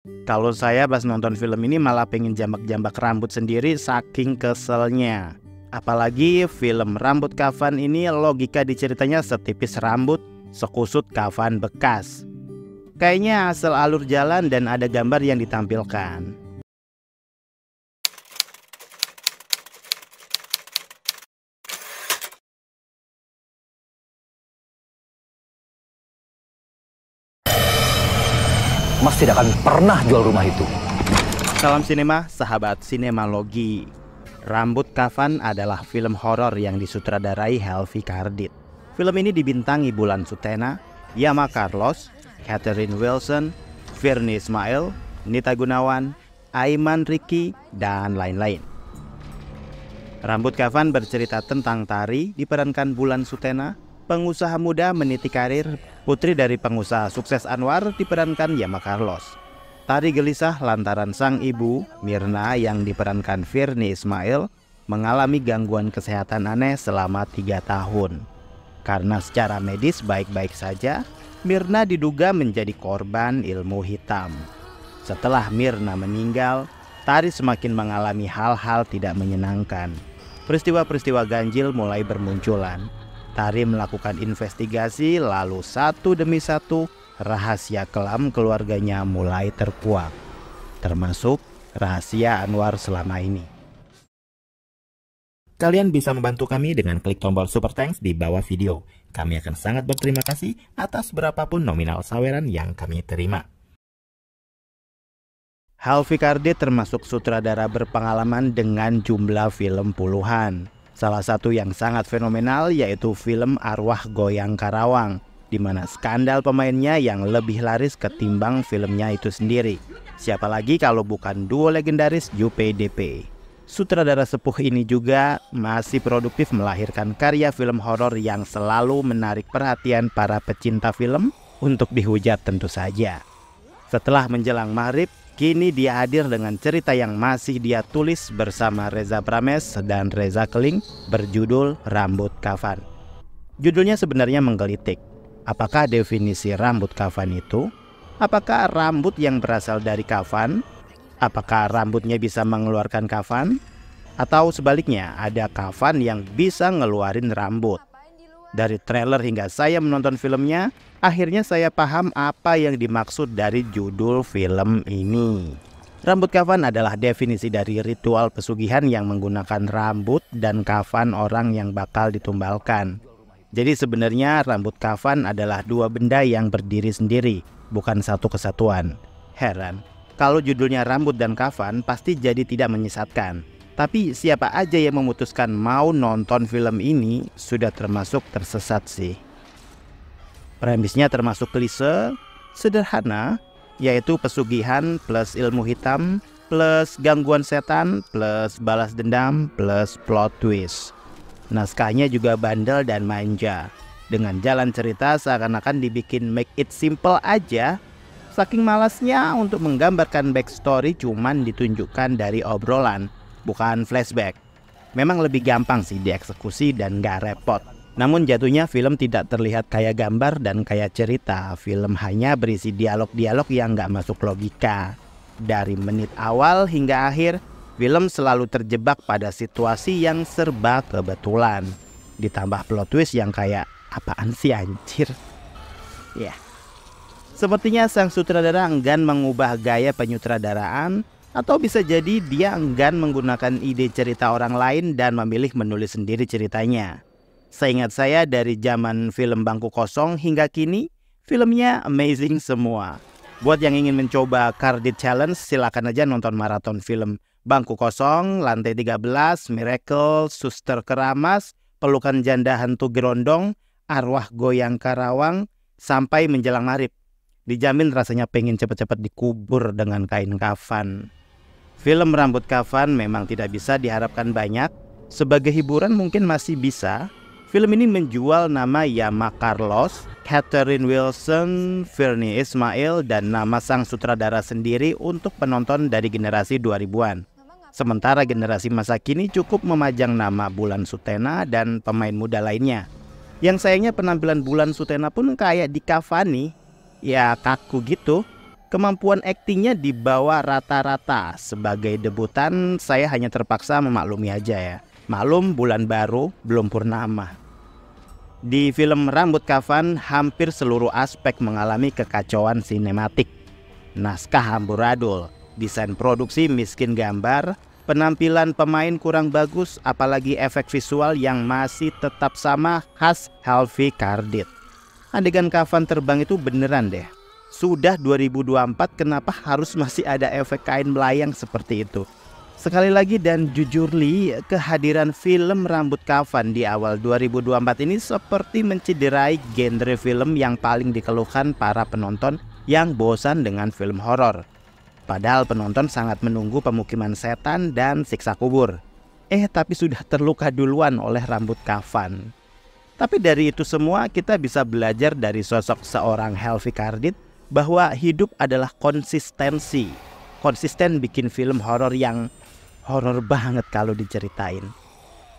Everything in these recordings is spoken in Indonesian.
Kalau saya pas nonton film ini malah pengen jambak-jambak rambut sendiri saking keselnya. Apalagi film Rambut Kafan ini logika diceritanya setipis rambut, sekusut kafan bekas. Kayaknya asal alur jalan dan ada gambar yang ditampilkan. Mas tidak akan pernah jual rumah itu. Salam sinema, sahabat sinemalogi. Rambut Kafan adalah film horor yang disutradarai Helvy Kardit. Film ini dibintangi Bulan Sutena, Yama Carlos, Catherine Wilson, Virnie Ismail, Nita Gunawan, Aiman Riki, dan lain-lain. Rambut Kafan bercerita tentang Tari diperankan Bulan Sutena, pengusaha muda meniti karir, putri dari pengusaha sukses Anwar diperankan Yama Carlos. Tari gelisah lantaran sang ibu, Mirna yang diperankan Virnie Ismail, mengalami gangguan kesehatan aneh selama 3 tahun. Karena secara medis baik-baik saja, Mirna diduga menjadi korban ilmu hitam. Setelah Mirna meninggal, Tari semakin mengalami hal-hal tidak menyenangkan. Peristiwa-peristiwa ganjil mulai bermunculan. Tari melakukan investigasi, lalu satu demi satu rahasia kelam keluarganya mulai terkuak, termasuk rahasia Anwar selama ini. Kalian bisa membantu kami dengan klik tombol Super Thanks di bawah video. Kami akan sangat berterima kasih atas berapapun nominal saweran yang kami terima. Helvy Kardit termasuk sutradara berpengalaman dengan jumlah film puluhan. Salah satu yang sangat fenomenal yaitu film Arwah Goyang Karawang, di mana skandal pemainnya yang lebih laris ketimbang filmnya itu sendiri. Siapa lagi kalau bukan duo legendaris UPDP. Sutradara sepuh ini juga masih produktif melahirkan karya film horor yang selalu menarik perhatian para pecinta film untuk dihujat tentu saja. Setelah menjelang maghrib, kini dia hadir dengan cerita yang masih dia tulis bersama Reza Prames dan Reza Keling berjudul Rambut Kafan. Judulnya sebenarnya menggelitik. Apakah definisi rambut kafan itu? Apakah rambut yang berasal dari kafan? Apakah rambutnya bisa mengeluarkan kafan? Atau sebaliknya, ada kafan yang bisa ngeluarin rambut? Dari trailer hingga saya menonton filmnya, akhirnya saya paham apa yang dimaksud dari judul film ini. Rambut kafan adalah definisi dari ritual pesugihan yang menggunakan rambut dan kafan orang yang bakal ditumbalkan. Jadi sebenarnya rambut kafan adalah dua benda yang berdiri sendiri, bukan satu kesatuan. Heran, kalau judulnya rambut dan kafan pasti jadi tidak menyesatkan. Tapi siapa aja yang memutuskan mau nonton film ini sudah termasuk tersesat sih. Premisnya termasuk klise, sederhana, yaitu pesugihan plus ilmu hitam plus gangguan setan plus balas dendam plus plot twist. Naskahnya juga bandel dan manja. Dengan jalan cerita seakan-akan dibikin make it simple aja. Saking malasnya untuk menggambarkan backstory cuman ditunjukkan dari obrolan, bukan flashback. Memang lebih gampang sih dieksekusi dan gak repot. Namun jatuhnya film tidak terlihat kayak gambar dan kayak cerita. Film hanya berisi dialog-dialog yang gak masuk logika. Dari menit awal hingga akhir, film selalu terjebak pada situasi yang serba kebetulan. Ditambah plot twist yang kayak, apaan sih anjir? Ya, sepertinya sang sutradara enggan mengubah gaya penyutradaraan, atau bisa jadi dia enggan menggunakan ide cerita orang lain dan memilih menulis sendiri ceritanya. Seingat saya dari zaman film Bangku Kosong hingga kini, filmnya amazing semua. Buat yang ingin mencoba Kardit Challenge, silakan aja nonton maraton film Bangku Kosong, Lantai 13, Miracle, Suster Keramas, Pelukan Janda Hantu Gerondong, Arwah Goyang Karawang, sampai menjelang maghrib. Dijamin rasanya pengen cepet-cepet dikubur dengan kain kafan. Film Rambut Kafan memang tidak bisa diharapkan banyak. Sebagai hiburan mungkin masih bisa. Film ini menjual nama Yama Carlos, Catherine Wilson, Virnie Ismail, dan nama sang sutradara sendiri untuk penonton dari generasi 2000-an. Sementara generasi masa kini cukup memajang nama Bulan Sutena dan pemain muda lainnya. Yang sayangnya penampilan Bulan Sutena pun kayak dikafani, ya kaku gitu. Kemampuan aktingnya di bawah rata-rata. Sebagai debutan, saya hanya terpaksa memaklumi aja ya. Maklum bulan baru, belum purnama. Di film Rambut Kafan, hampir seluruh aspek mengalami kekacauan sinematik. Naskah amburadul, desain produksi miskin gambar, penampilan pemain kurang bagus, apalagi efek visual yang masih tetap sama khas Helvy Kardit. Adegan Kafan terbang itu beneran deh. Sudah 2024, kenapa harus masih ada efek kain melayang seperti itu? Sekali lagi dan jujur Li, kehadiran film Rambut Kafan di awal 2024 ini seperti menciderai genre film yang paling dikeluhkan para penonton yang bosan dengan film horor. Padahal penonton sangat menunggu pemukiman setan dan siksa kubur. Tapi sudah terluka duluan oleh Rambut Kafan. Tapi dari itu semua kita bisa belajar dari sosok seorang Helvy Kardit bahwa hidup adalah konsistensi. Konsisten bikin film horor yang horor banget kalau diceritain.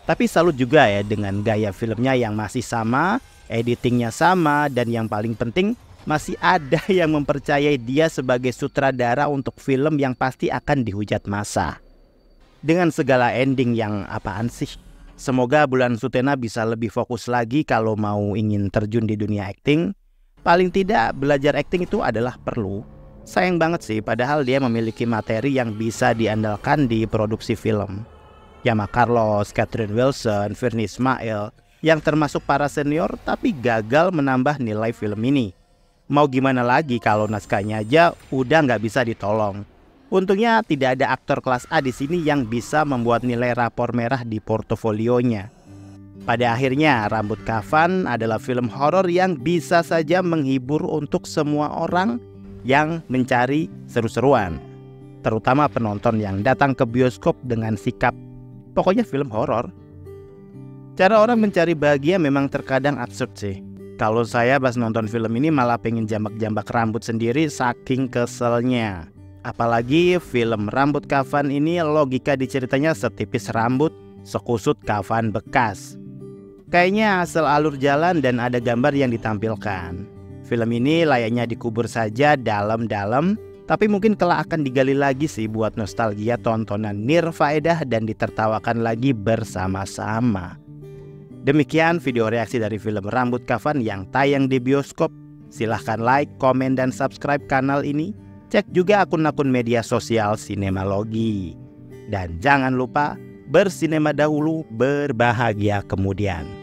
Tapi salut juga ya dengan gaya filmnya yang masih sama, editingnya sama, dan yang paling penting masih ada yang mempercayai dia sebagai sutradara untuk film yang pasti akan dihujat massa. Dengan segala ending yang apaan sih? Semoga Bulan Sutena bisa lebih fokus lagi kalau mau ingin terjun di dunia akting. Paling tidak belajar akting itu adalah perlu. Sayang banget sih padahal dia memiliki materi yang bisa diandalkan di produksi film. Yama Carlos, Catherine Wilson, Virnie Ismail yang termasuk para senior tapi gagal menambah nilai film ini. Mau gimana lagi kalau naskahnya aja udah nggak bisa ditolong. Untungnya tidak ada aktor kelas A di sini yang bisa membuat nilai rapor merah di portofolionya. Pada akhirnya, Rambut Kafan adalah film horor yang bisa saja menghibur untuk semua orang yang mencari seru-seruan. Terutama penonton yang datang ke bioskop dengan sikap, pokoknya film horor. Cara orang mencari bahagia memang terkadang absurd sih. Kalau saya pas nonton film ini malah pengen jambak-jambak rambut sendiri saking keselnya. Apalagi film Rambut Kafan ini logika diceritanya setipis rambut, sekusut kafan bekas. Kayaknya asal alur jalan dan ada gambar yang ditampilkan. Film ini layaknya dikubur saja dalam-dalam, tapi mungkin kelak akan digali lagi sih buat nostalgia tontonan nirfaedah dan ditertawakan lagi bersama-sama. Demikian video reaksi dari film Rambut Kafan yang tayang di bioskop. Silahkan like, komen, dan subscribe kanal ini. Cek juga akun-akun media sosial Sinemalogi. Dan jangan lupa bersinema dahulu, berbahagia kemudian.